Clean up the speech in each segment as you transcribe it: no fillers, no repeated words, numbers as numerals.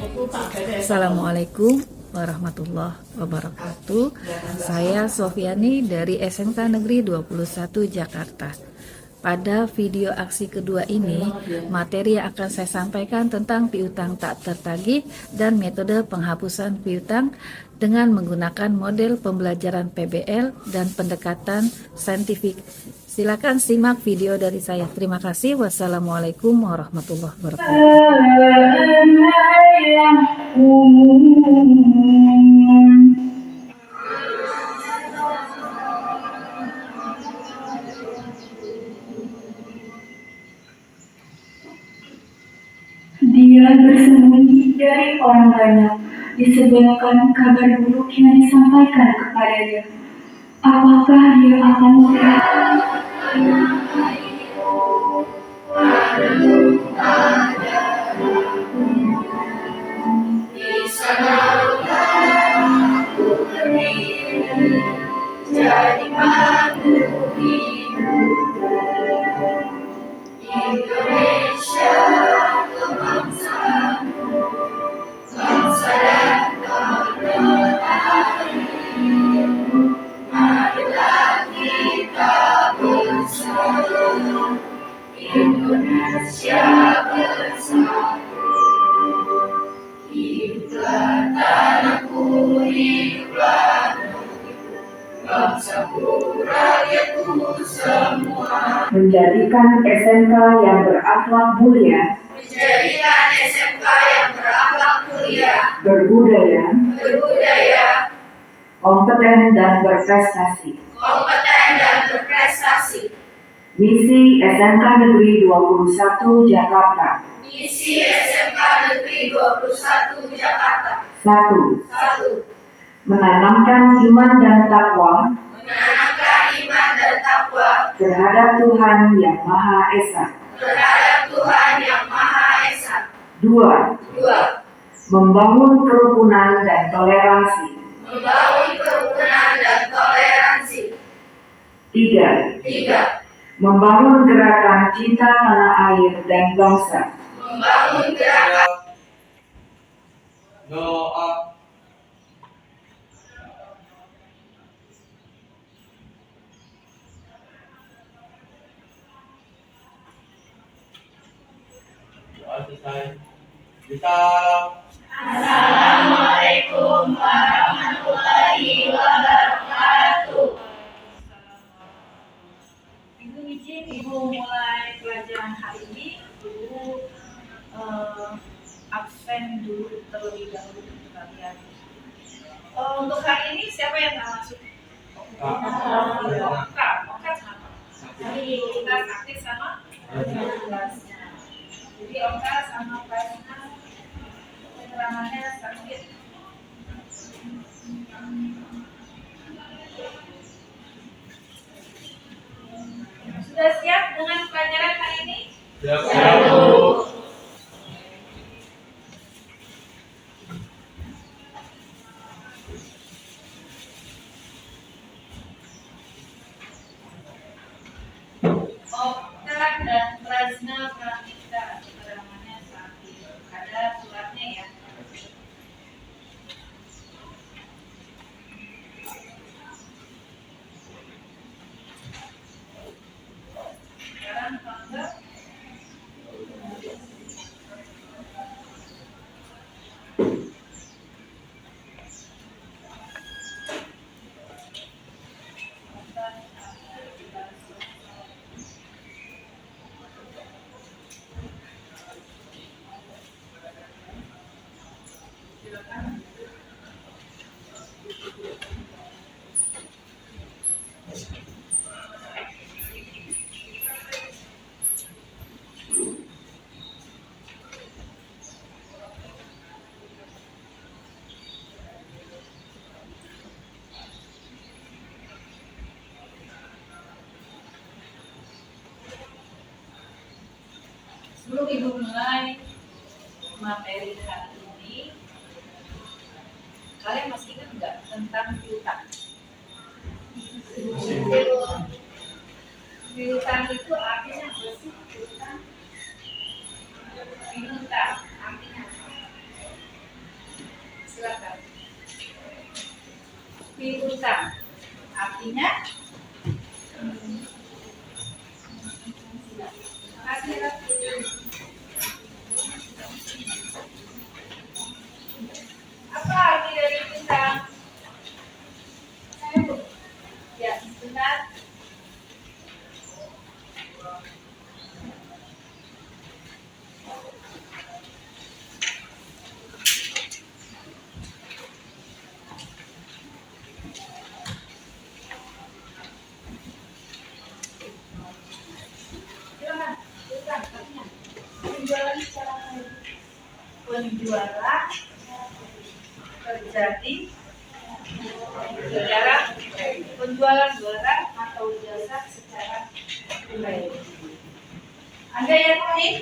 Assalamualaikum warahmatullahi wabarakatuh. Saya Sofiani dari SMK Negeri 21 Jakarta. Pada video aksi kedua ini, materi yang akan saya sampaikan tentang piutang tak tertagih dan metode penghapusan piutang dengan menggunakan model pembelajaran PBL dan pendekatan saintifik. Silakan simak video dari saya. Terima kasih. Wassalamualaikum warahmatullahi wabarakatuh. Dia bersembunyi dari orang banyak disebabkan kabar buruk yang disampaikan kepadanya. Apakah dia akan melihat? Jadi mantu Indonesia kebangsaan, bangsa dan tanah air. Marilah kita bersatu, Indonesia bersatu. Hiduplah tanahku, hiduplah bangsaku, rakyatku semua. Menjadikan SMK yang berakhlak mulia, berbudaya, kompeten dan berprestasi. Misi SMK Negeri 21 Jakarta. 1. Menanamkan iman dan takwa terhadap Tuhan Yang Maha Esa. 2. Membangun kerukunan dan toleransi. 3. Membangun gerakan cinta tanah air dan bangsa. Doa. Assalamualaikum warahmatullahi wabarakatuh. Ibu izin Ibu mulai pelajaran hari ini. Ibu absen dulu terlebih dahulu untuk kalian. Untuk hari ini siapa yang tak masuk? Oka sama. Jadi kita sakit sama kelasnya. Jadi Oka sama kelasnya keterangannya sakit. Sudah siap dengan pelajaran hari ini? Siap. Okta dan Razna Pramita keterangannya sakit. Ada suratnya ya. Sekarang Bangga. Sebelum Ibu mulai materi hari ini, kalian masih ingat nggak tentang piutang? Piutang itu artinya apa sih? Piutang artinya apa? piutang. Artinya apa arti dari piutang? Ya, benar. Silakan, piutang artinya penjualan secara penjualan terjadi secara penjualan barang atau jasa secara tunai. Ada yang lain?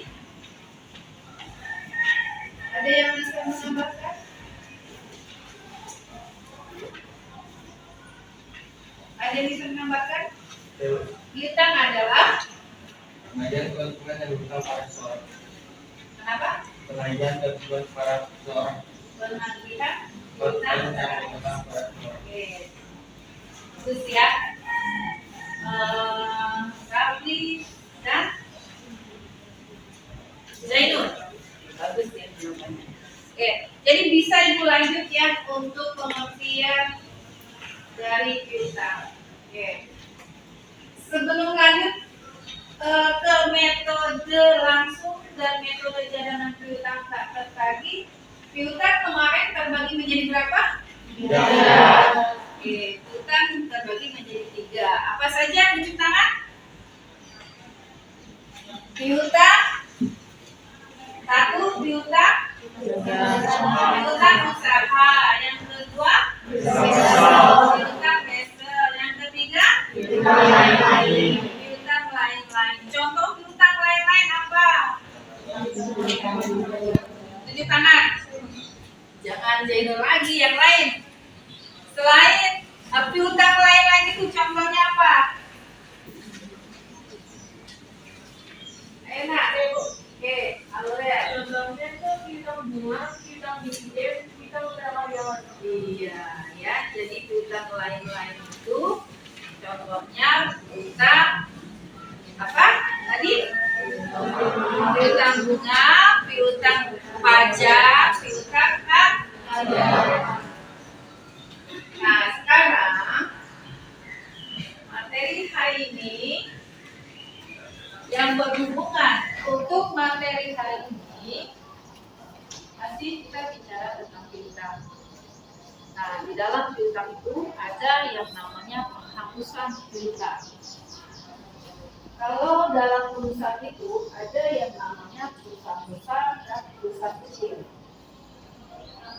Ada yang bisa menambahkan? Ada yang bisa menambahkan? Piutang adalah Pengajian keuntungan yang dibuka para seseorang. kenapa? Pengajian keuntungan para seseorang. Penagihan Keuntungan piutang. yang dibuka para seseorang. Oke. Terus ya. Rafli dan Zainul. Bagus ya jawabannya. Oke, jadi bisa ibu lanjut ya untuk pengertian dari piutang. Oke. Sebelum lanjut ke metode langsung dan metode cadangan piutang tak tertagih, piutang kemarin terbagi menjadi berapa? Tiga. Oke, piutang terbagi menjadi 3. Apa saja tunjuk tangan? Piutang 1, piutang usaha. Yang kedua, piutang wesel. Yang ketiga, piutang lain-lain. Contoh piutang lain-lain apa? Tunjuk tangan. Jangan Zainul lagi, yang lain. Selain piutang lain-lain itu contohnya apa? Enak, Bu. Oke, Alurel. Contohnya tuh piutang bunga, piutang dividen, piutang karyawan. Iya, ya. Jadi piutang lain-lain itu contohnya piutang apa? Tadi piutang bunga, piutang pajak, piutang karyawan. Nah, sekarang materi hari ini yang berhubungan untuk materi hari ini nanti kita bicara tentang piutang. Nah, di dalam piutang itu ada yang namanya penghapusan piutang. Kalau dalam perusahaan itu ada yang namanya perusahaan besar dan perusahaan kecil.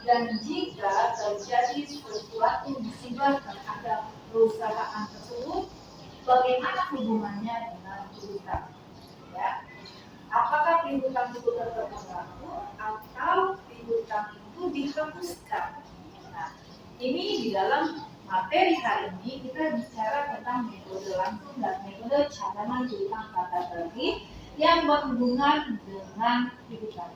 Dan jika terjadi sesuatu musibah terhadap perusahaan tersebut, bagaimana hubungannya dengan piutang? Ya, apakah piutang itu tetap berlaku atau piutang itu dihapuskan? Nah, ini di dalam materi hari ini kita bicara tentang metode langsung dan metode cadangan piutang kata tertagih yang berhubungan dengan piutang.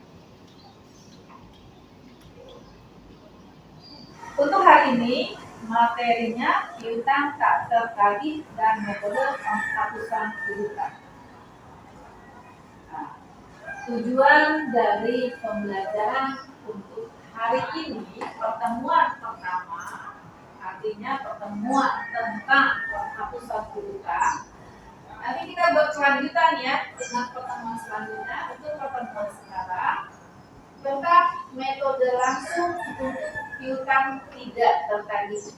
Untuk hari ini materinya piutang tak tertagih dan metode penghapusan piutang. Nah, tujuan dari pembelajaran untuk hari ini pertemuan pertama, artinya pertemuan tentang penghapusan piutang. Nanti kita berkelanjutan ya dengan pertemuan selanjutnya. Untuk pertemuan sekarang tentang metode langsung untuk piutang tidak tertagih.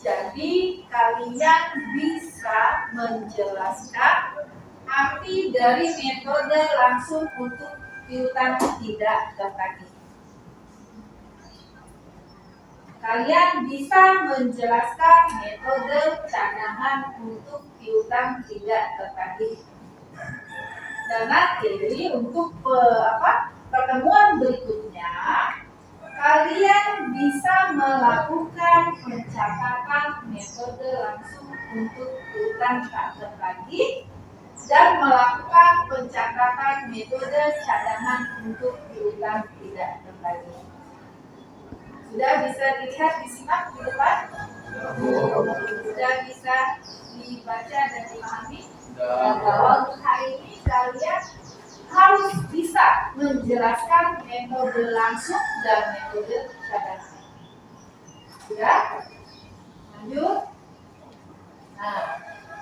Jadi kalian bisa menjelaskan arti dari metode langsung untuk piutang tidak tertagih. Kalian bisa menjelaskan metode cadangan untuk piutang tidak tertagih. Dan nanti untuk pertemuan berikutnya, kalian bisa melakukan pencatatan metode langsung untuk piutang tak tertagih dan melakukan pencatatan metode cadangan untuk piutang tidak tertagih. Sudah bisa dilihat disimak di depan? metode langsung dan metode cadangan. Sudah? Lanjut. Nah,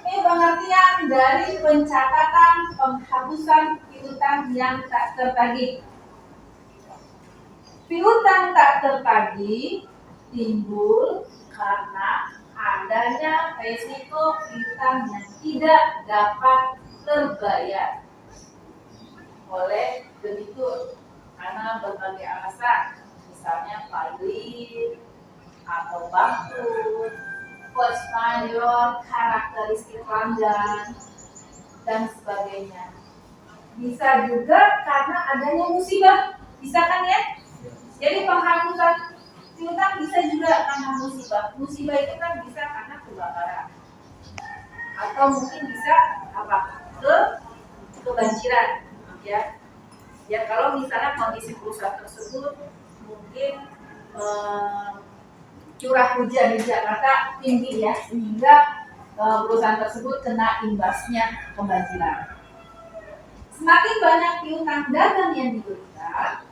ini pengertian dari pencatatan penghapusan piutang yang tak tertagih. Piutang tak tertagih timbul karena adanya resiko piutang yang tidak dapat terbayar oleh debitur karena berbagai alasan, misalnya pailit atau bangkrut, force majeure, karakteristik pelanggan, dan sebagainya. Bisa juga karena adanya musibah, bisa kan ya? Jadi penghapusan piutang bisa juga karena musibah. Musibah itu kan bisa karena kebakaran, atau mungkin bisa apa? Kebanjiran, ya. Ya kalau misalnya kondisi perusahaan tersebut mungkin curah hujan di Jakarta tinggi ya, sehingga perusahaan tersebut kena imbasnya kebanjiran. Semakin banyak piutang dagang yang diberikan,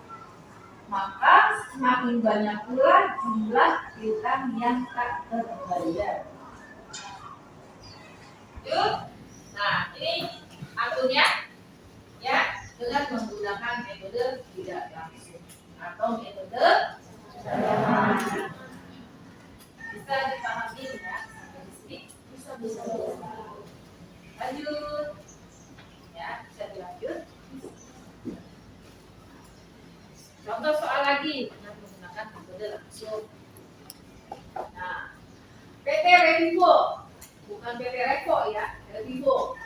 maka semakin banyak pula jumlah piutang yang tak terbayar. Yuk, nah ini aturnya ya, dengan menggunakan metode tidak langsung atau metode cadangan. Bisa dipahami ya sampai di sini? Bisa. Lanjut, ya bisa dilanjut. Contoh soal lagi dengan menggunakan metode langsung. Nah, PT Revivo, bukan PT Revo ya, Revivo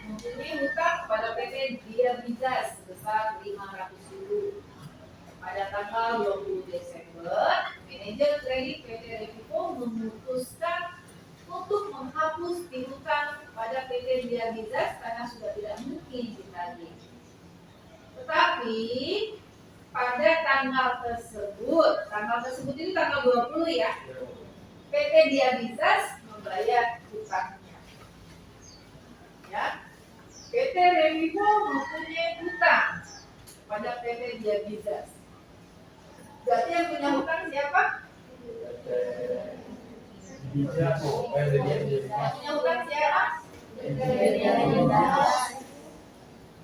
mempunyai hutang kepada PT Diabigas sebesar 500.000. Pada tanggal 20 Desember, manajer kredit PT Revivo memutuskan untuk menghapus piutang pada PT Diabigas karena sudah tidak mungkin ditagih. Tetapi pada tanggal tersebut itu tanggal 20 ya, PT Diabigas membayar hutangnya. Ya, PT Revivo mempunyai hutang pada PT Diabigas. Berarti yang punya hutang siapa? Yang punya hutang siapa?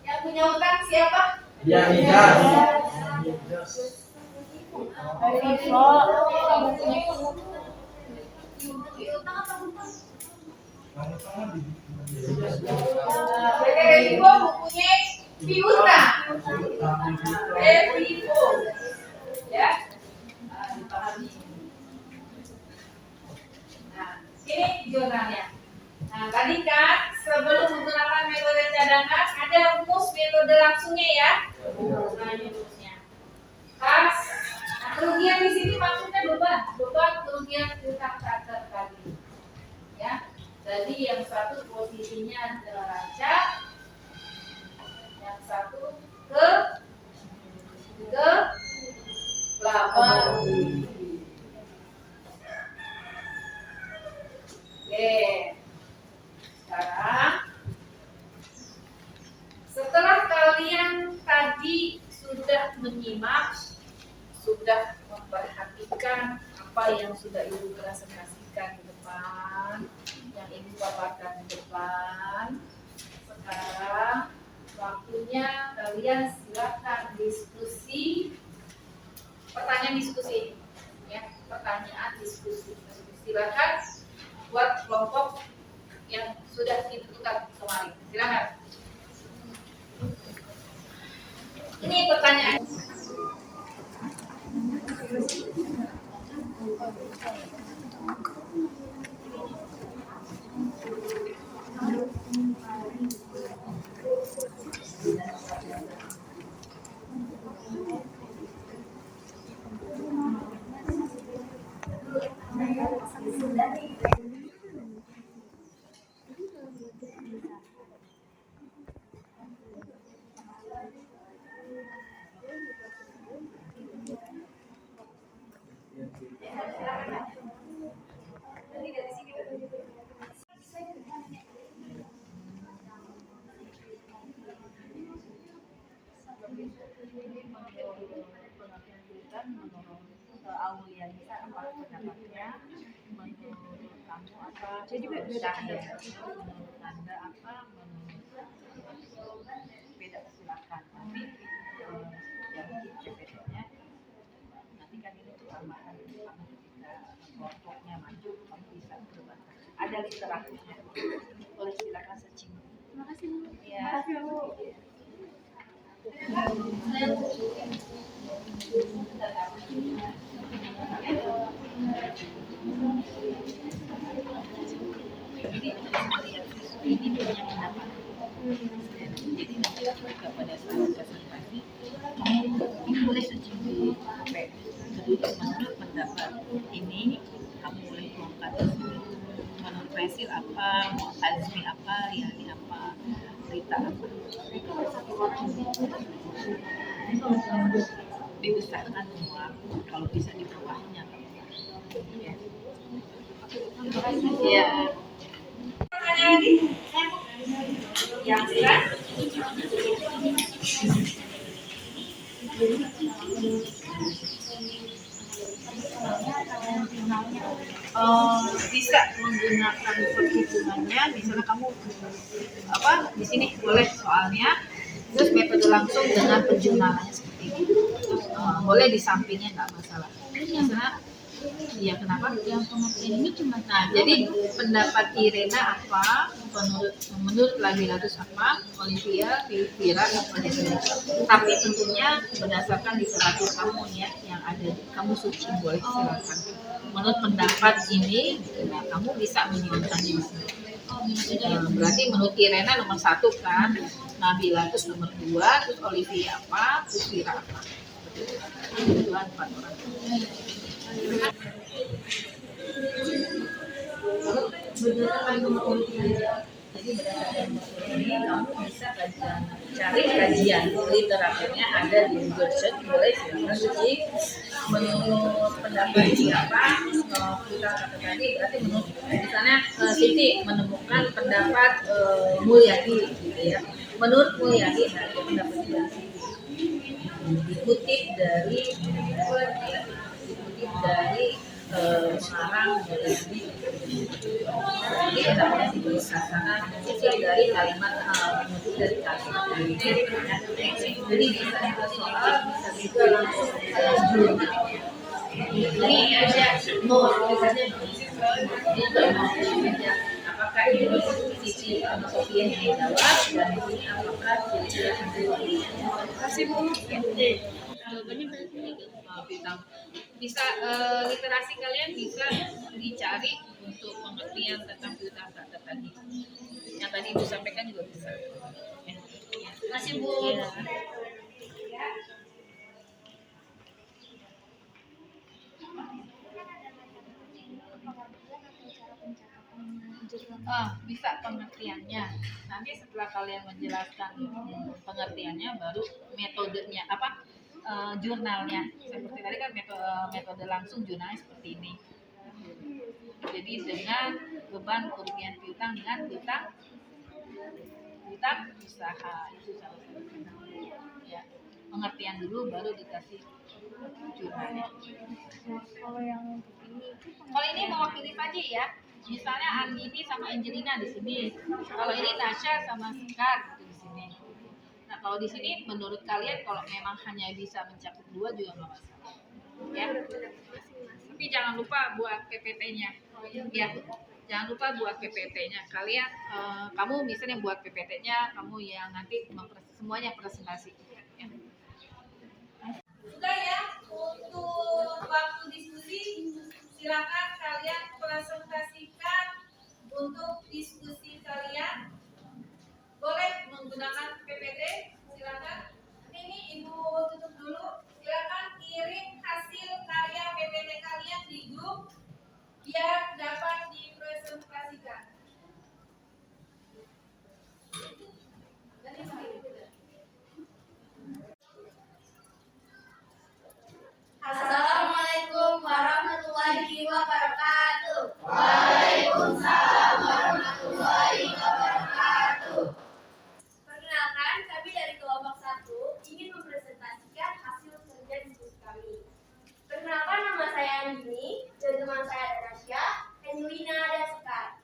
Yang punya hutang siapa? PT Revivo mempunyai piutang. Revivo, ya, dipahami. Nah, ini jurnalnya. Nah, tadi kan sebelum menggunakan metode cadangan ada rumus metode langsungnya ya. Nah, ini rumusnya. Nah, kerugian di sini maksudnya beban kerugian piutang tak tertagih. Ya. Jadi yang satu posisinya neraca, yang satu ke laba. Oke. Sekarang setelah kalian tadi sudah menyimak, sudah memperhatikan apa yang sudah Ibu presentasikan di depan, yang Ibu paparkan di depan, sekarang waktunya kalian silakan diskusi, pertanyaan diskusi, ya, pertanyaan diskusi. Silakan buat kelompok yang sudah ditentukan kemarin. Silakan. Ini pertanyaan. Jadi beda Anda apa beda silakan. Tapi yang bikin PPT-nya nanti kan ini tambahan ketika kelompoknya maju kamu bisa berubah. Ada literaturnya. Boleh silakan searching. Terima kasih Bu. Ya. Terima kasih Bu. Ini punya pendapat. Jadi nanti pada saat presentasi kamu boleh searching di HP. Menurut pendapat ini kamu boleh tuangkan di sini. Menurut Faisal apa, Azmi apa, Yani apa, Rita apa. Dibesarkan semua. Kalau bisa di bawahnya. Ya. Yang silat. Bisa menggunakan perhitungannya, misalnya kamu apa di sini boleh soalnya, terus metode langsung dengan penjurnalannya seperti ini. Boleh di sampingnya nggak masalah. Misalnya, ya kenapa? Yang pengertian ini cuma Jadi pendapat Irena apa, menurut Labilatus apa, Olivia, Vira apa dan sebagainya. Tapi tentunya berdasarkan literatur kamu ya, yang ada kamu suci boleh silakan. Menurut pendapat ini, nah, kamu bisa menyuarakan di sini. Berarti menurut Irena nomor 1 kan, Nabilatus nomor 2, terus Olivia apa, terus Vira apa. Kebetulan 4 orang. Berdasarkan nomor urut aja. Jadi berdasarkan nomor ini kamu bisa cari kajian literaturnya ada di Google Search, boleh silakan searching. Menurut pendapat siapa kita kata tadi berarti menurut misalnya Siti menemukan pendapat Mulyadi gitu ya. Menurut Mulyadi nah itu pendapatnya dari Siti. Dikutip dari mengarang Mulyadi. Jadi pendapatnya Siti Hasanah dikutip dari kalimat mengutip dari kalimat dari jadi bisa juga soal bisa juga langsung ini ada tulisannya apakah ini Siti atau Sofia yang jawab dan ini apakah Siti yang jawab. Kasih Bu. Jawabannya bisa literasi kalian bisa dicari untuk pengertian tentang piutang kata tadi. Yang tadi Ibu sampaikan juga bisa. Terima kasih Bu. Bisa pengertiannya. Nanti setelah kalian menjelaskan pengertiannya, baru metodenya apa? Jurnalnya. Seperti tadi kan metode langsung jurnalnya seperti ini. Jadi dengan beban kerugian piutang dengan piutang usaha itu salah satu. Ya, pengertian dulu baru dikasih jurnalnya. Kalau ini mewakili Faji ya. Misalnya Andini sama Angelina di sini. Kalau ini Nasya sama Sekar gitu di sini. Nah kalau di sini menurut kalian kalau memang hanya bisa mencakup 2 juga nggak masalah. Ya. Tapi jangan lupa buat PPT-nya. Ya. Jangan lupa buat PPT-nya. Kalian, kamu misalnya buat PPT-nya, kamu yang nanti semuanya presentasi. Ya. Sudah ya, untuk waktu diskusi silakan kalian presentasikan untuk diskusi kalian. Boleh menggunakan PPT, silakan. Ini Ibu tutup dulu. Silakan kirim hasil karya PPT kalian di grup biar dapat dipresentasikan. Assalamualaikum warahmatullahi wabarakatuh. Waalaikumsalam warahmatullahi wabarakatuh. Perkenalkan, kami dari kelompok 1 ingin mempresentasikan hasil kerja diskusi kami. Perkenalkan, nama saya Andini dan teman saya ada Nasya, Angelina, dan Sekar.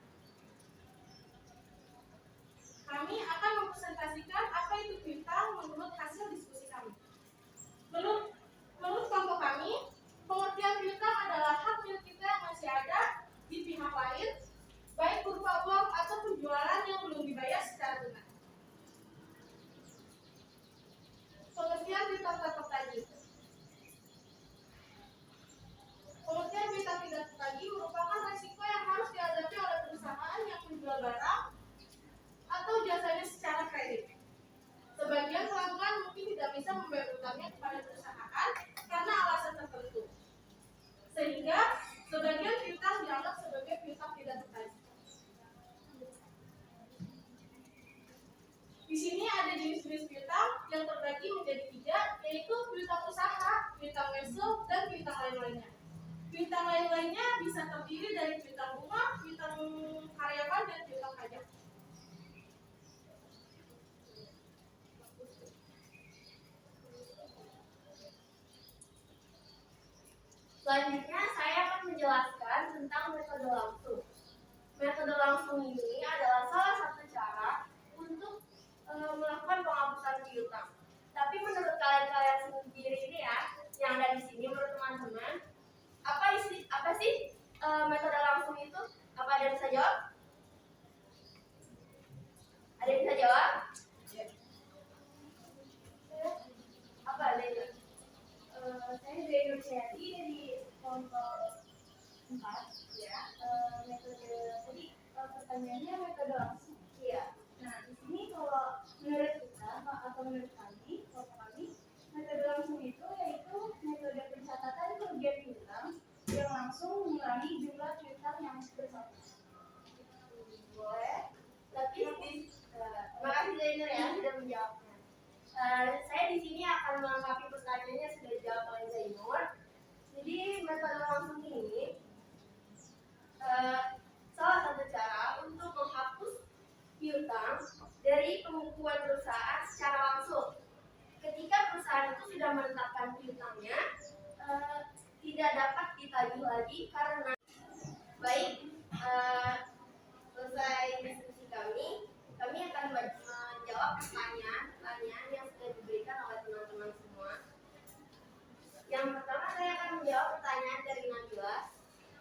yang terbagi menjadi 3, yaitu piutang usaha, piutang meso, dan piutang lain-lainnya. Piutang lain-lainnya bisa terdiri dari piutang rumah, piutang karyawan, dan piutang pajak. Selanjutnya saya akan menjelaskan tentang metode langsung. Metode langsung ini adalah salah satu cara untuk melakukan penghapusan piutang. Tapi menurut kalian sendiri ini ya, yang ada di sini, menurut teman-teman, apa sih metode langsung itu? Apa ada yang bisa jawab? Ada yang bisa jawab? Apa ada yang? Saya dari Nursyati dari kelompok 4 ya. Metode tadi pertanyaannya metode langsung. Iya. Nah di sini kalau menurut kita atau menurut kami, metode langsung itu yaitu metode pencatatan kerugian piutang yang langsung mengurangi jumlah piutang yang bersangkutan. Boleh? Tapi makasih Zainur ya sudah menjawabnya. Saya di sini akan melengkapi pertanyaannya yang sudah dijawab oleh Zainur. Jadi metode langsung ini salah satu cara untuk menghapus piutang dari pembukuan perusahaan secara langsung. Ketika perusahaan itu sudah menetapkan piutangnya, tidak dapat ditagih lagi karena baik. Selesai diskusi kami akan menjawab pertanyaan yang sudah diberikan oleh teman-teman semua. Yang pertama saya akan menjawab pertanyaan dari Nabila.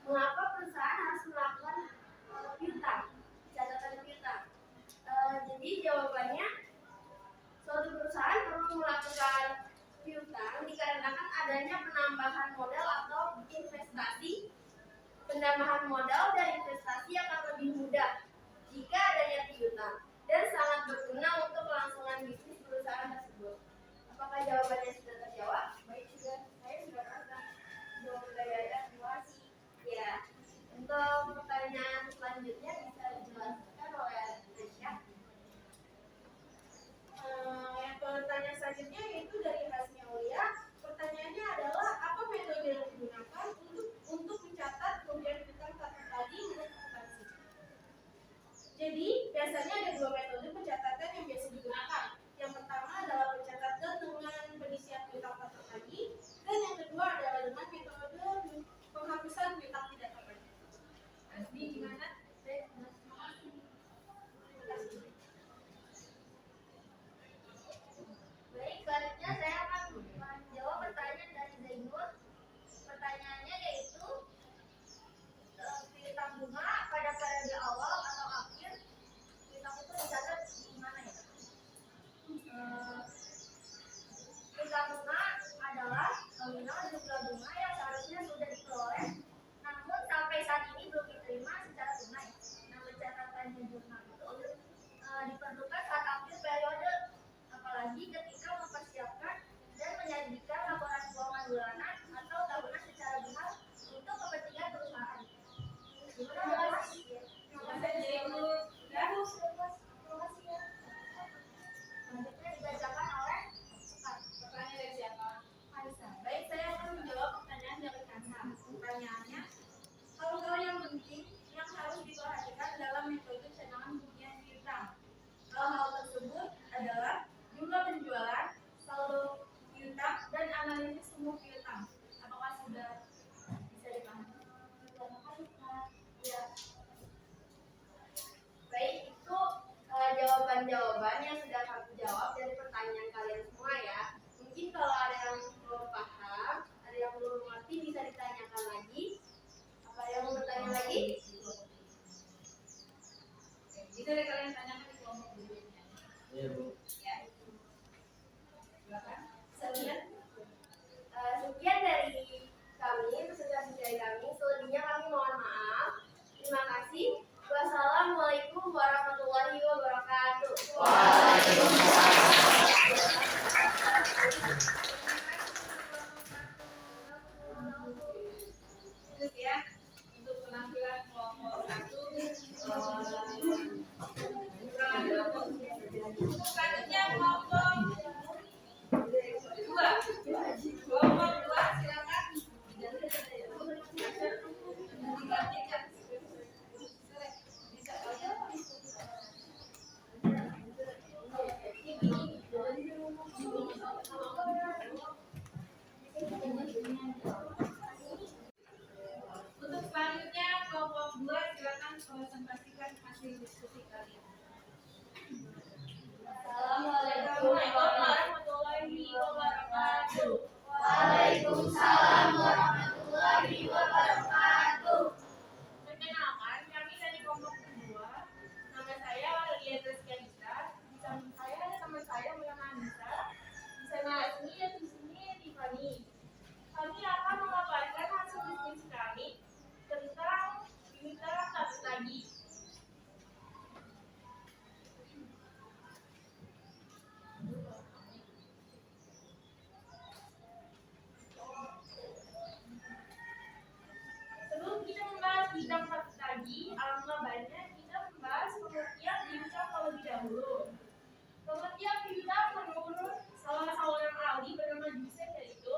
Mengapa perusahaan harus melakukan piutang, catatan piutang? Jadi jawabannya, suatu perusahaan perlu melakukan piutang dikarenakan adanya penambahan modal atau investasi. Penambahan modal dan investasi akan lebih mudah jika adanya piutang dan sangat berguna untuk kelangsungan bisnis perusahaan tersebut. Apakah jawabannya sudah terjawab? Baik, saya sudah rasa jawaban dari Anda. Terima kasih. Ya, untuk pertanyaan selanjutnya bisa dijelaskan oleh Aisyah. Yang pertanyaan selanjutnya yaitu dari Hasmi Aulia. Pertanyaannya adalah apa metode yang digunakan untuk mencatat kerugian piutang tadi menurut akuntansi? Jadi biasanya ada 2 metode pencatatan yang biasa digunakan. Yang pertama adalah pencatatan dengan pengisian piutang tak tertagih, dan yang kedua adalah dengan metode penghapusan piutang tidak tertagih. Hasmi gimana? Baik, selanjutnya saya akan menjawab pertanyaan dari Zainur. Pertanyaannya yaitu piutang bunga pada periode awal atau akhir piutang itu dicatat di mana ya? Piutang bunga adalah nominal jumlah bunga yang seharusnya sudah diperoleh, namun sampai saat ini belum diterima secara tunai. Nah, pencatatannya jurnal itu diperlukan saat akhir periode, apalagi ketika mempersiapkan dan menyajikan laporan keuangan bulanan atau tahunan secara benar untuk kepentingan perusahaan. Terima kasih. Selanjutnya dibacakan oleh Pertanyaan dari siapa? Aisyah. Baik, saya akan menjawab pertanyaan dari Kansa. Pertanyaannya, hal-hal yang penting yang harus diperhatikan dalam metode cadangan kerugian piutang. Hal-hal tersebut adalah jumlah penjualan, saldo piutang, dan analisis sumber piutang. Apakah sudah bisa dipahami? Ya. Baik, itu jawaban-jawaban yang sudah kami jawab dari pertanyaan kalian semua ya. Mungkin kalau ada yang belum paham, ada yang belum mengerti, bisa ditanyakan lagi. Apa yang mau bertanya lagi? Bisa deh kalian tanyakan di kelompok berikutnya. Iya, Bu. Ya. Silakan. Sekian dari kami, presentasi dari kami. Selebihnya kami mohon maaf. Terima kasih. Wassalamualaikum warahmatullahi wabarakatuh. Terus ya, untuk penampilan kelompok 1 selanjutnya kelompok presentasikan hasil diskusi kalian. Assalamualaikum warahmatullahi wabarakatuh. Waalaikumsalam warahmatullahi wabarakatuh. Perkenalkan, kami dari kelompok kedua. Nama saya Lian Rizkyalita. Di samping saya ada teman saya bernama Anissa. Di sana ini dan di sini Tiffany. Kami akan memaparkan hasil diskusi kami tentang mitra tadi. Sebelum kita membahas bidang strategi, alangkah baiknya kita membahas pengertian bidang terlebih dahulu. Pengertian bidang menurut salah seorang ahli bernama Joseph yaitu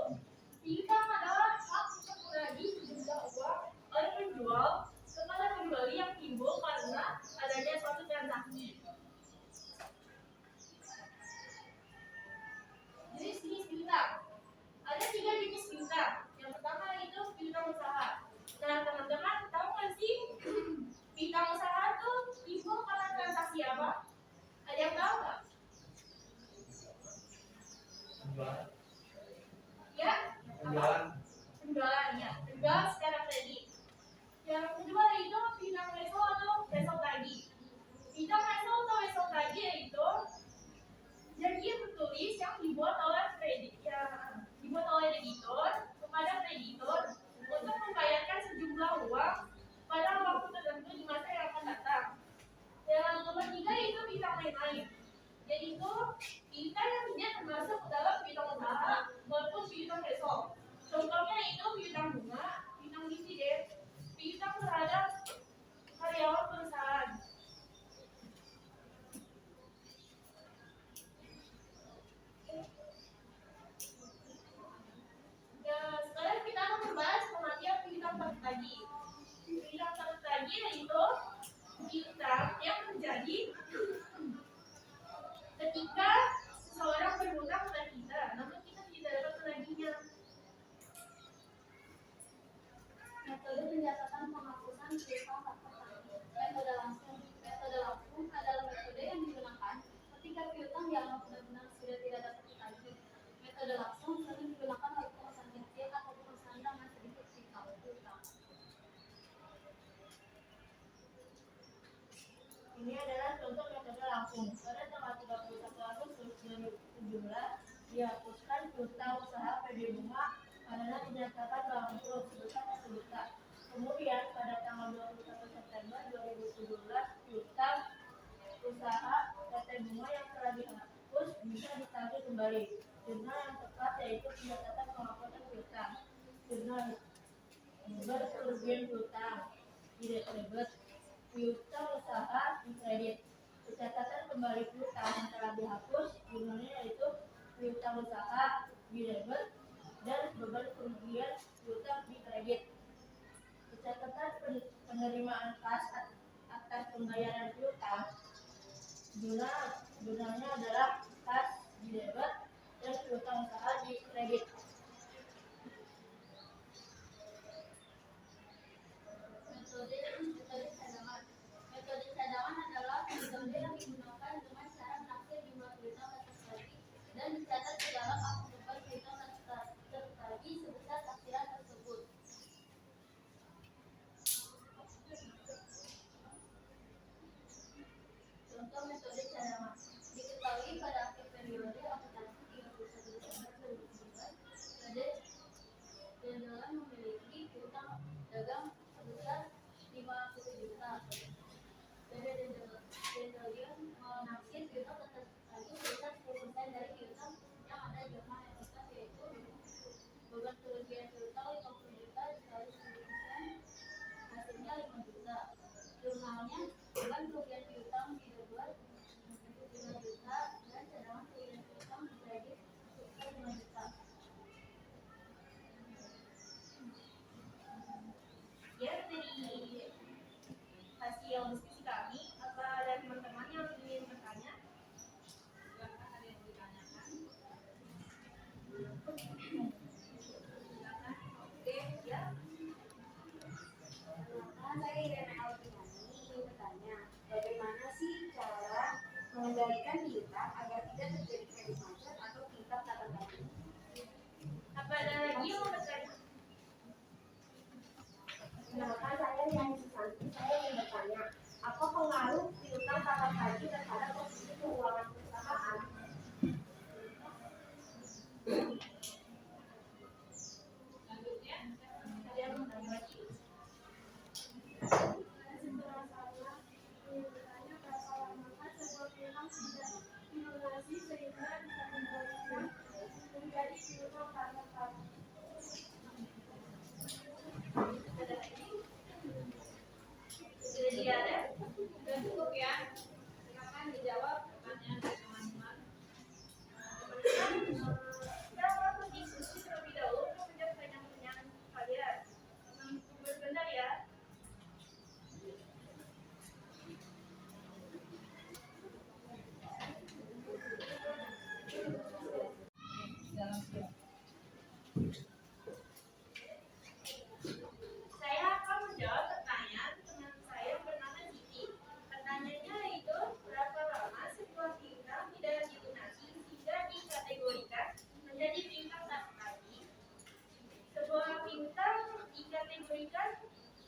bidang adalah hak untuk menagih sejumlah uang oleh penjual kepada pembeli yang timbul karena adanya suatu transaksi. Jenis-jenis bidang. Ada 3 jenis bidang. Yang pertama itu bidang usaha. Nah, teman-teman tahu nggak sih bidang usaha itu timbul karena transaksi apa? Ada yang tahu nggak? Ya? Penjualan. Penjualan ya. Penjualan secara kredit. Yang kedua itu bidang reso atau reso tagi. Bidang reso atau reso tagi yaitu janji tertulis yang dibuat oleh debitur kepada kreditur untuk membayarkan sejumlah uang pada waktu tertentu di masa yang akan datang. Yang nomor 3 itu bidang lain-lain, yaitu bidang yang tidak termasuk dalam bidang usaha maupun bidang reso. Contohnya itu bidang bunga, bidang dividen, bidang terhadap karyawan perusahaan. Sekarang kita akan membahas pengertian bidang tadi. Bidang tadi yaitu bidang yang terjadi ketika seseorang berhutang kepada kita, namun kita tidak dapat menagihnya. Metode pencatatan penghapusan berupa faktor tadi. Metode langsung adalah metode yang digunakan ketika piutang dianggap benar-benar sudah tidak dapat ditagih. Metode langsung sering digunakan oleh perusahaan kecil atau perusahaan dengan sedikit piutang. Ini adalah contoh metode langsung. Pada tanggal 31 Agustus 2017 dihapuskan piutang usaha PD Bunga karena dinyatakan bangkrut sebesar 1 juta. Kemudian pada tanggal 21 September 2017 piutang usaha PT Bunga yang telah dihapus bisa ditagih kembali. Jurnal yang tepat yaitu pencatatan penghapusan piutang. Jurnal berkerugian piutang tidak debit. Piutang usaha di kredit. Pencatatan kembali piutang yang telah dihapus jurnalnya yaitu piutang usaha di debit dan beban kerugian piutang di kredit. Pencatatan penerimaan kas atas pembayaran piutang jurnalnya adalah kas di debit dan piutang usaha di kredit. Metode cadangan adalah metode yang digunakan dengan cara menaksir jumlah piutang tertagih dan dicatat ke dalam akun beban piutang tertagih sebesar taksiran tersebut. Contoh metode cadangan. Diketahui pada akhir periode akuntansi 31 Desember 2017, PD Dendalan memiliki piutang dagang sebesar 50 juta. PD Dendalan menaksir piutang tertagih sebesar 10% dari piutang yang ada jumlah yang tetap yaitu beban kerugian piutang 50 juta dikali 10%, hasilnya 5 juta. Jurnalnya beban kerugian piutang dibuat 5 juta dan cadangan kerugian piutang di kredit sebesar 5 juta. Ya, dari hasil diskusi kami, apa ada teman-teman yang ingin bertanya? Silakan, ada yang ditanyakan. Silakan. Oke, ya. Saya Irene Alfiani. bertanya, bagaimana sih cara mengendalikan piutang agar tidak terjadi kredit macet atau piutang tak tertagih? Apa ada lagi yang mau bertanya? Kenalkan, saya Riani Susanti. Saya ingin bertanya, apa pengaruh piutang tak tertagih terhadap posisi keuangan perusahaan? Selanjutnya, ada yang mau bertanya lagi? Jadi ada, sudah cukup ya. Silakan dijawab pertanyaan dari teman-teman. Kita akan diskusi terlebih dahulu untuk menjawab pertanyaan kalian. Tunggu sebentar ya. Saya akan menjawab pertanyaan teman saya yang bernama Siti. Pertanyaannya itu, berapa lama sebuah piutang tidak dilunasi sehingga dikategorikan menjadi piutang tak tertagih? Sebuah piutang dikategorikan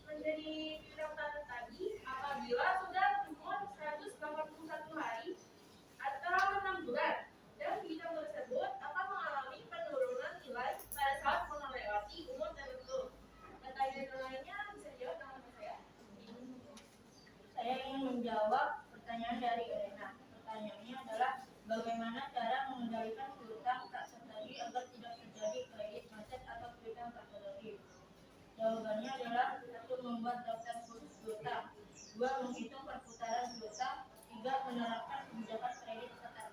menjadi piutang tak tertagih apabila sudah umur 181 hari atau 6 bulan dan piutang tersebut akan mengalami penurunan nilai pada saat melewati umur tertentu. Pertanyaan lainnya bisa dijawab dengan saya. Saya ingin menjawab pertanyaan dari Elena. Pertanyaannya adalah bagaimana cara mengendalikan piutang tak tertagih agar tidak terjadi kredit macet atau piutang tak tertagih? Jawabannya adalah 1. Membuat daftar khusus piutang, 2. Menghitung perputaran piutang, 3. Menerapkan kebijakan kredit ketat.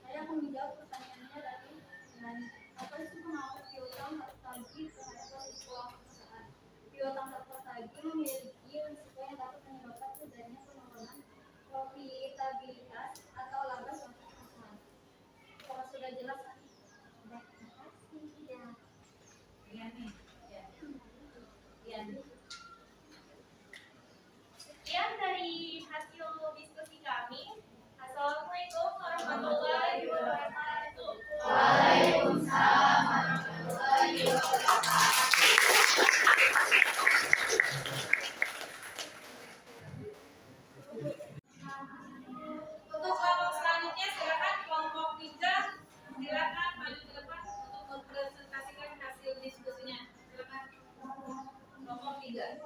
Saya akan menjawab pertanyaannya dari apa sih pengaruh piutang tak tertagih terhadap posisi keuangan perusahaan? Piutang tak tertagih memiliki risiko yang dapat menyebabkan terjadinya penurunan profitabilitas atau laba suatu perusahaan. Kalau sudah jelas, terima kasih. Iya nih. Iya. Sekian dari hasil diskusi kami. Assalamualaikum warahmatullahi wabarakatuh. Waalaikumsalam warahmatullahi wabarakatuh. Untuk kelompok selanjutnya silakan kelompok 3 silakan maju ke depan untuk mempresentasikan hasil diskusinya. Silakan kelompok 3.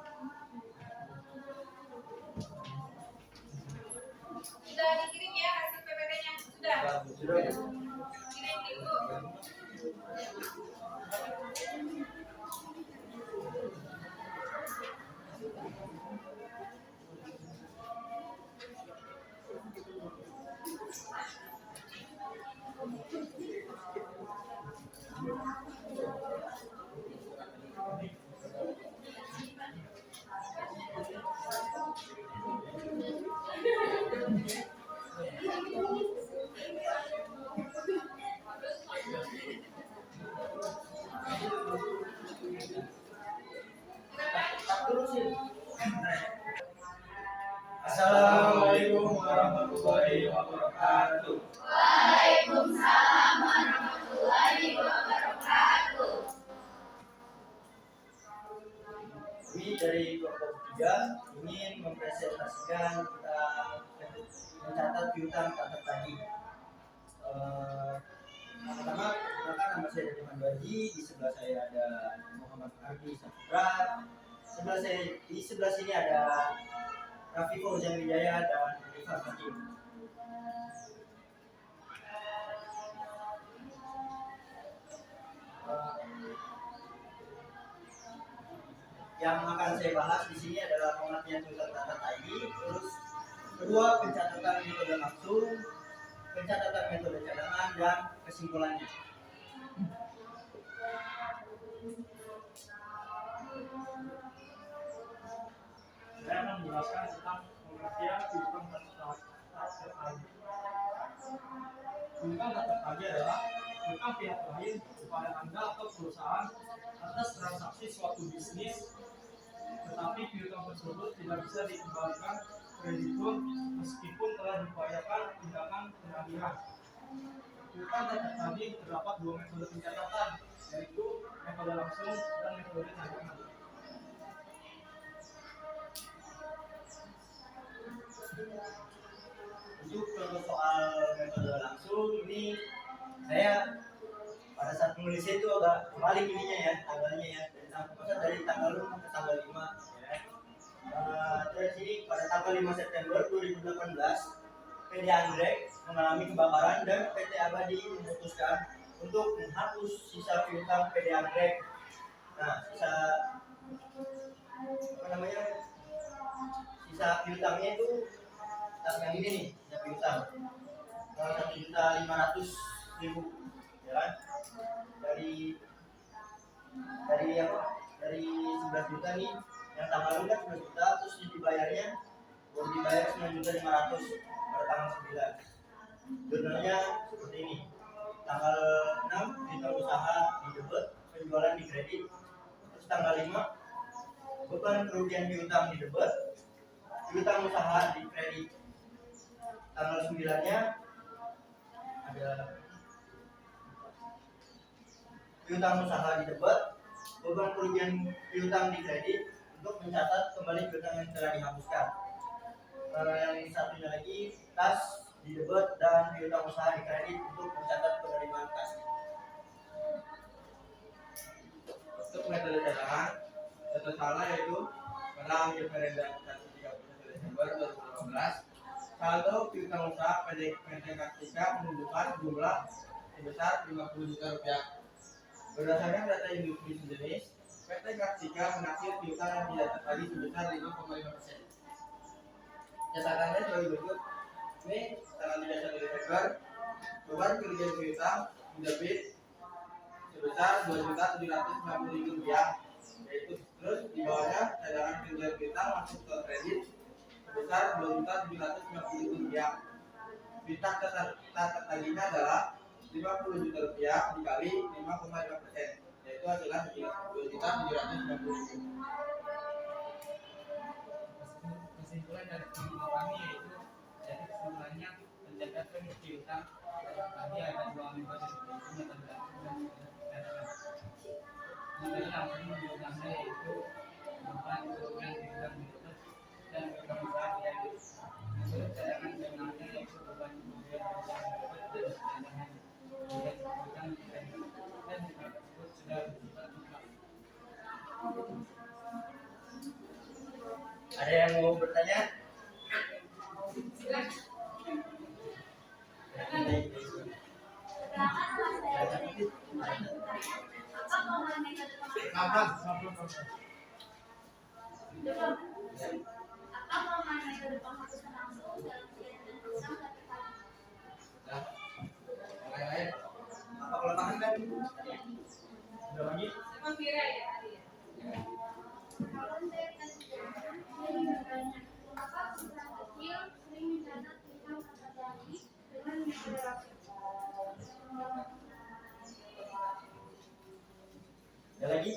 Sudah dikirim ya hasil PPT-nya? Sudah. Kirim dulu. Assalamualaikum warahmatullahi wabarakatuh. Waalaikumsalam warahmatullahi wabarakatuh. Kami dari kelompok 3 ingin mempresentasikan tentang mencatat piutang tak tertagih. Pertama, perkenalkan nama saya Dede Manduaji, di sebelah saya ada Muhammad Ardi Saputra, di sebelah sini ada Raffi Fauzan Wijaya dan Rifat Hakim. Yang akan saya bahas di sini adalah pengertian piutang tak tertagih, terus kedua pencatatan metode langsung, pencatatan metode cadangan, dan kesimpulannya. Saya akan menjelaskan tentang pengertian piutang tak tertagih. Piutang tak tertagih adalah piutang pihak lain kepada Anda atau perusahaan atas transaksi suatu bisnis, tetapi piutang tersebut tidak bisa dikembalikan kreditur meskipun telah diupayakan tindakan penagihan. Piutang tadi terdapat dua metode pencatatan, yaitu metode langsung dan metode cadangan. Untuk contoh soal metode langsung ini, saya pada saat menulisnya itu agak kebalik ininya ya, tanggalnya ya, dari tanggal 5 ke tanggal 5 ya. Terus ini pada tanggal 5 September 2018 PT Anggrek mengalami kebakaran dan PT Abadi memutuskan untuk menghapus sisa piutang PT Anggrek. Nah, sisa piutangnya itu yang ini nih, sisa piutang 1.500.000 ya kan? Dari 11 juta nih, yang tanggal kan 11 juta, terus dibayarnya baru dibayar 9.500.000 pada tanggal 9. Jurnalnya seperti ini. Tanggal 6 kita usaha di debit, penjualan di kredit. Terus tanggal 5 beban kerugian piutang di debit, piutang usaha di kredit. Tanggal 9-nya ada piutang usaha di debit, beban kerugian piutang di kredit untuk mencatat kembali piutang yang telah dihapuskan. Yang satunya lagi kas di debit dan piutang usaha di kredit untuk mencatat penerimaan kas. Untuk metode cadangan, metode salah yaitu pada referenda 31 Desember 2018, saldo piutang usaha PT Kartika menunjukkan jumlah sebesar 50 juta rupiah. Berdasarkan data industri sejenis, PT Kartika menaksir piutang yang tidak tertagih sebesar 5,5%. Catatannya sebagai berikut. Ini tanggal 31 Desember, beban kerugian piutang debit sebesar 2.790.000 rupiah, yaitu terus di bawahnya cadangan kerugian piutang masuk ke kredit sebesar 2.790.000 rupiah. Piutang tertagihnya adalah 50 juta rupiah dikali 5,5%, yaitu hasilnya 2.790.000. Kesimpulan dari video kami yaitu, jadi kesimpulannya mencatatkan piutang tadi ada dua metode, yaitu metode langsung dan metode cadangan. Metode langsung piutangnya yaitu beban kerugian piutang di debit dan piutang usaha di kredit. Metode cadangan cadangannya yaitu beban kerugian piutang di debit dan cadangan kerugian piutang di kredit, dan jumlah tersebut sudah bersifat mutlak. Ada yang mau bertanya? Apa kelemahan kan? Ada lagi? Ada lagi?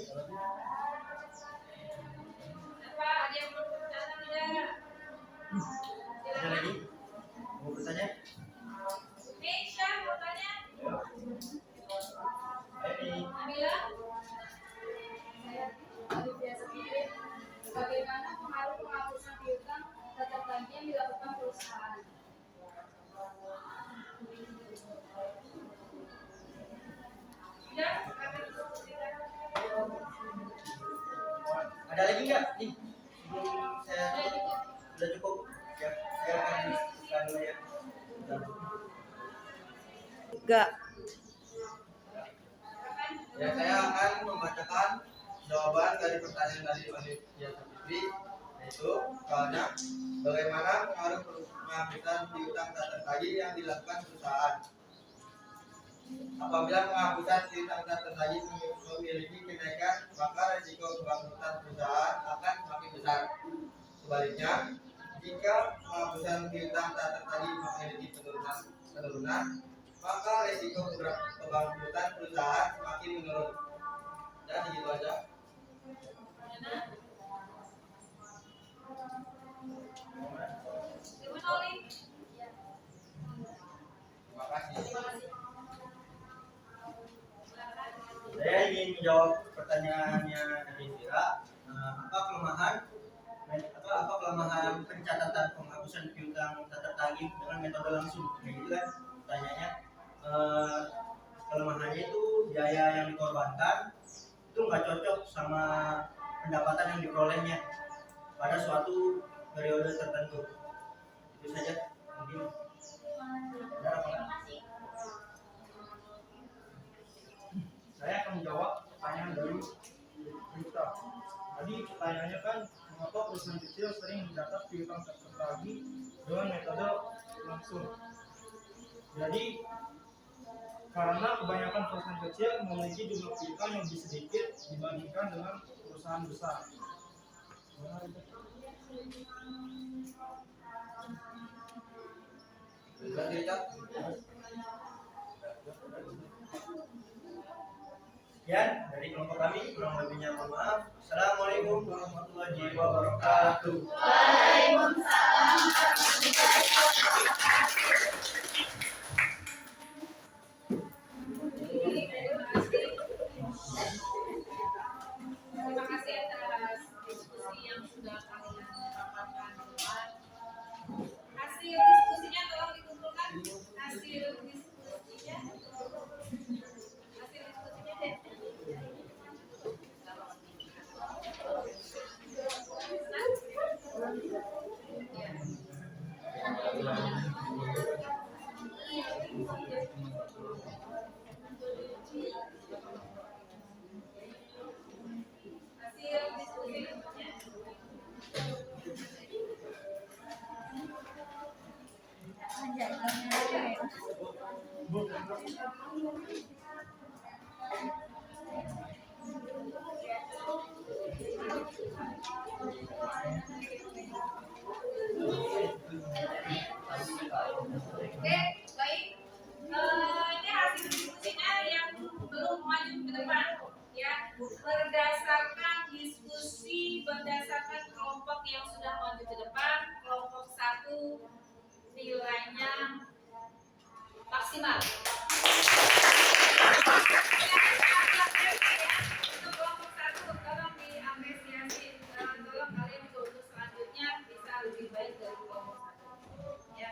Ada lagi? Mau bertanya? Bagaimana pengaruh penghapusan piutang terhadap tagih yang dilakukan perusahaan? Ada lagi nggak? Nih, sebelum saya tutup, sudah cukup. Ya, saya akan diskusikan dulu ya. Enggak. Ya, saya akan membacakan jawaban dari pertanyaan dari panitia Sapitri, yaitu soalnya bagaimana pengaruh penghapusan piutang tak tertagih yang dilakukan perusahaan. Apabila penghapusan piutang tak tertagih memiliki kenaikan, maka risiko kebangkrutan perusahaan akan semakin besar. Sebaliknya, jika penghapusan piutang tak tertagih memiliki penurunan, maka risiko kebangkrutan perusahaan semakin menurun. Dan begitu aja. menjawab pertanyaannya dari Vira, apa kelemahan pencatatan penghapusan piutang tak tertagih dengan metode langsung? Kayak gitu kan pertanyaannya. Kelemahannya itu biaya yang dikorbankan itu nggak cocok sama pendapatan yang diperolehnya pada suatu periode tertentu. Itu saja mungkin. Benar apa enggak? Saya akan menjawab pertanyaan dari Rita. Tadi pertanyaannya kan, mengapa perusahaan kecil sering mencatat piutang tak tertagih dengan metode langsung? Jadi karena kebanyakan perusahaan kecil memiliki jumlah piutang yang lebih sedikit dibandingkan dengan perusahaan besar. Sekian dari kelompok kami, kurang lebihnya mohon maaf. Assalamualaikum warahmatullahi wabarakatuh. Terima kasih atas diskusi yang sudah kalian paparkan di depan. Hasil diskusinya tolong dikumpulkan. Hasil diskusinya deh. Hasil diskusinya. Oke, baik. Ini hasil diskusinya yang belum maju ke depan, ya. Berdasarkan diskusi, berdasarkan kelompok yang sudah maju ke depan, kelompok 1 nilainya maksimal. Untuk kelompok 1 tolong diapresiasi, tolong kalian juga untuk selanjutnya bisa lebih baik dari kelompok 1. Ya.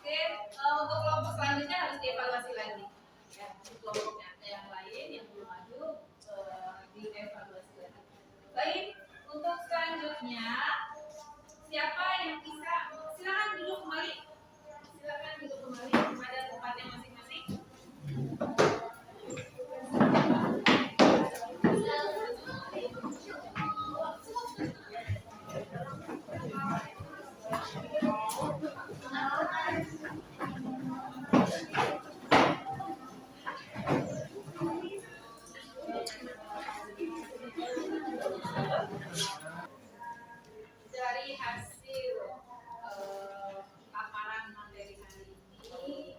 Oke, untuk kelompok selanjutnya harus dievaluasi lagi. Ya, untuk kelompoknya yang lain yang belum maju dievaluasi lagi. Baik, untuk selanjutnya siapa yang bisa silakan duduk kembali. Silakan duduk kembali pada tempatnya masing-masing. Dari hasil paparan materi hari ini,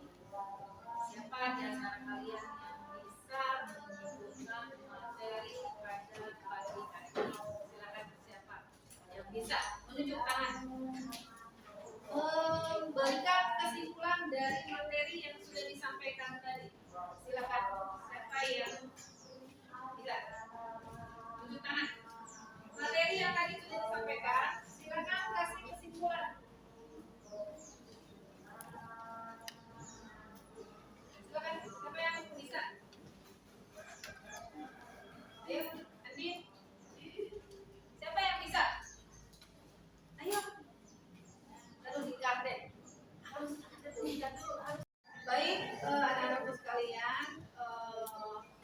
siapa di antara kalian yang bisa menyimpulkan materi pada pagi hari ini? Silakan siapa yang bisa menunjuk tangan. Berikan kesimpulan dari materi yang sudah disampaikan tadi. Silakan siapa yang bisa tunjuk tangan. Materi yang tadi sudah disampaikan, silakan kasih kesimpulan. Silakan siapa yang bisa? Ayo, Andin. Siapa yang bisa? Ayo. Lalu dikarden. Harus dikat dulu. Baik, anak-anakku sekalian,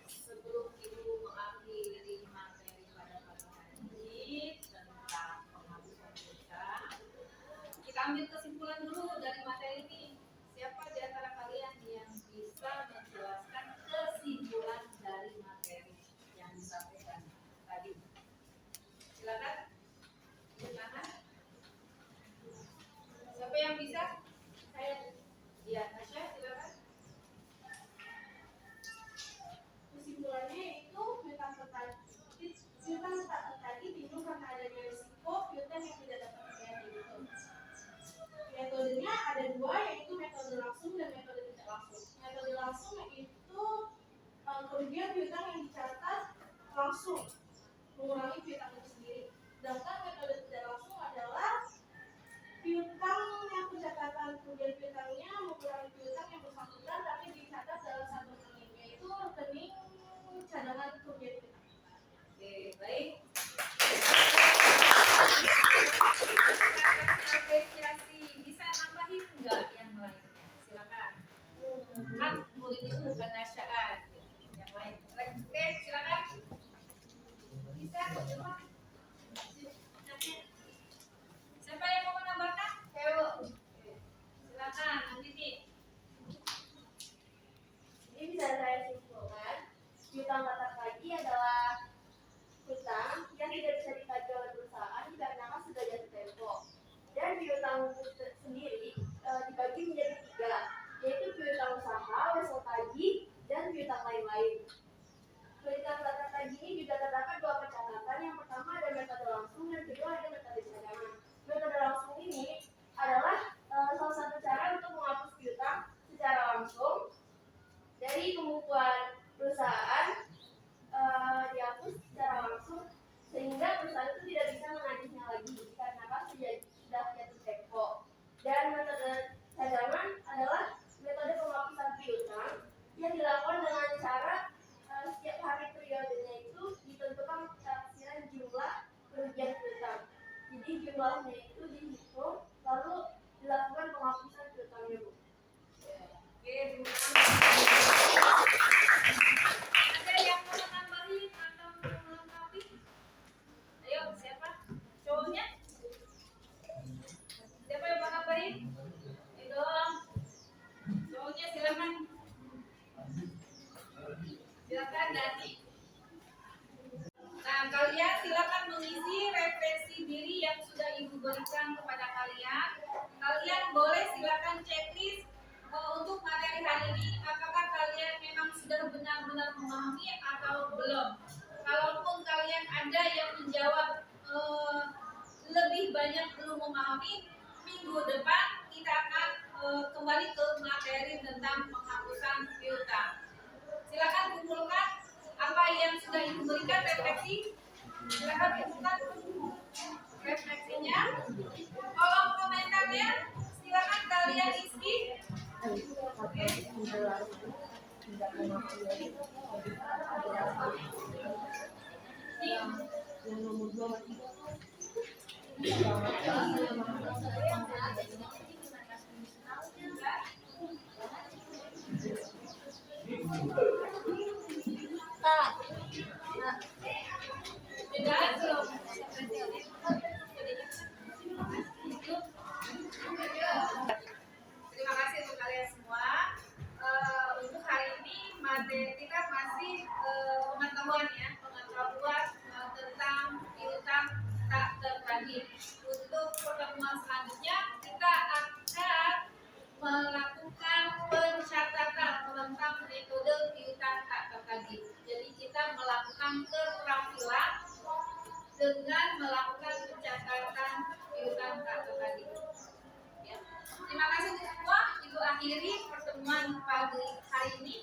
sebelum ibu mengakhiri materi pada pagi hari ini tentang penghapusan piutang, kita ambil kesimpulan dulu dari materi ini. Siapa di antara kalian yang bisa menjelaskan kesimpulan dari materi yang disampaikan tadi? Silakan. Silakan. Siapa yang bisa? Saya. Ya, Tasya, silakan. Kesimpulannya itu piutang tak tertagih timbul karena adanya risiko piutang yang tidak dapat terbayar. Metode Siapa yang mau menambahkan? Ayo. Silakan, Bu Titi. Ini bisa saya simpulkan, piutang tak terkaji adalah hutang yang tidak bisa dikaji oleh perusahaan dikarenakan sudah jatuh tempo. Dan piutang sendiri dibagi menjadi 3, yaitu piutang usaha, wesel kaji, dan piutang lain-lain. Piutang tak terkaji ini juga terdapat 2 persyaratan. Yang pertama ada metode langsung dan kedua ada metode cadangan. Metode langsung ini adalah salah satu cara untuk menghapus piutang secara langsung dari pembukuan perusahaan, dihapus secara langsung sehingga perusahaan itu tidak bisa menagihnya lagi karena sudah jatuh tempo. Dan metode cadangan adalah metode penghapusan piutang yang dilakukan dengan cara setiap hari periodenya itu ditentukan taksiran jumlah kerugian piutang. Jadi jumlahnya itu dihitung lalu dilakukan penghapusan piutangnya, Bu. Oke, terima kasih. Ada yang mau nambahin atau mau melengkapi? Ayo, siapa? Cowoknya? Siapa yang mau nambahin? Ayo dong. Cowoknya silakan. Silakan Dani. Nah, kalian silakan mengisi referensi diri yang sudah Ibu berikan kepada kalian. Kalian boleh silakan checklist untuk materi hari ini, apakah kalian memang sudah benar-benar memahami atau belum. Kalaupun kalian ada yang menjawab lebih banyak belum memahami, minggu depan kita akan kembali ke materi tentang penghapusan piutang. Silakan kumpulkan apa yang sudah Ibu berikan refleksi. Silakan kumpulkan refleksinya. Kolom komentarnya silakan kalian isi. Oke. Terima kasih untuk kalian semua. Untuk hari ini materi kita masih pengetahuan tentang piutang tak tertagih. Untuk pertemuan selanjutnya kita akan melakukan pencatatan tentang metode piutang tak tertagih. Jadi kita melakukan keterampilan dengan melakukan pencatatan piutang tak tertagih. Ya. Terima kasih semua. Ibu akhiri pertemuan pagi hari ini.